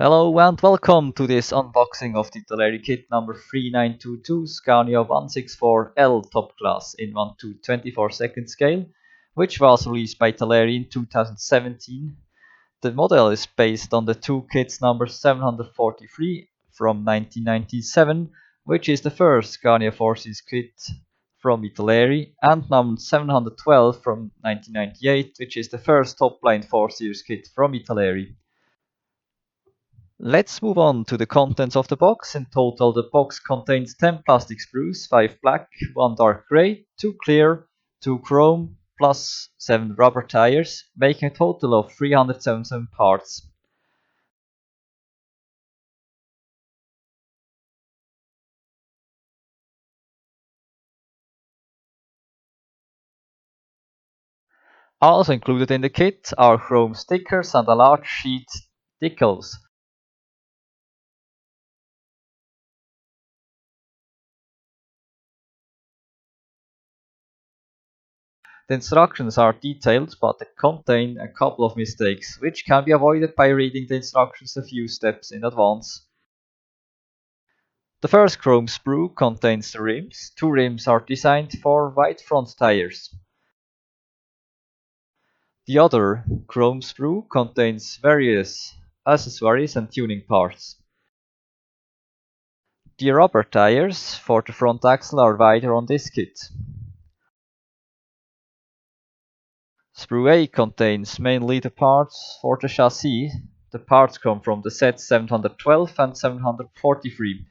Hello and welcome to this unboxing of the Italeri kit number 3922 Scania 164L Topclass in 1 to 24 scale, which was released by Italeri in 2017. The model is based on the two kits number 743 from 1997, which is the first Scania 4-series kit from Italeri, and number 712 from 1998, which is the first Topline 4-series kit from Italeri. Let's move on to the contents of the box. In total, the box contains 10 plastic sprues, 5 black, 1 dark grey, 2 clear, 2 chrome, plus 7 rubber tires, making a total of 377 parts. Also included in the kit are chrome stickers and a large sheet decals. The instructions are detailed, but they contain a couple of mistakes, which can be avoided by reading the instructions a few steps in advance. The first chrome sprue contains the rims. Two rims are designed for wide front tires. The other chrome sprue contains various accessories and tuning parts. The rubber tires for the front axle are wider on this kit. Sprue A contains mainly the parts for the chassis. The parts come from the sets 712 and 743.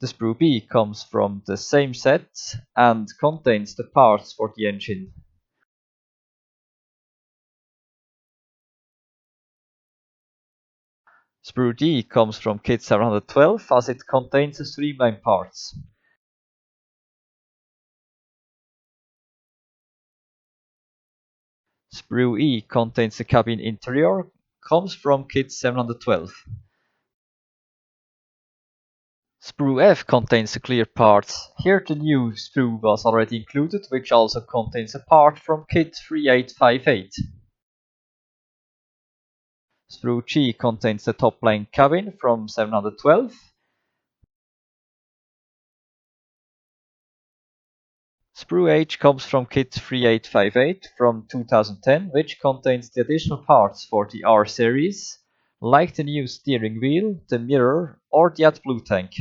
The Sprue B comes from the same set and contains the parts for the engine. Sprue D comes from kit 712 as it contains the Streamline parts. Sprue E contains the cabin interior, comes from kit 712. Sprue F contains the clear parts. Here the new sprue was already included, which also contains a part from kit 3858. Sprue G contains the Topline cabin from 712. Sprue H comes from kit 3858 from 2010, which contains the additional parts for the R series, like the new steering wheel, the mirror, or the AdBlue tank.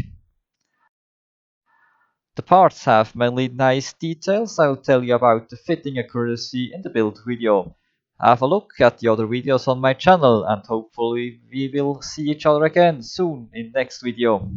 The parts have mainly nice details. I'll tell you about the fitting accuracy in the build video. Have a look at the other videos on my channel, and hopefully we will see each other again soon in next video.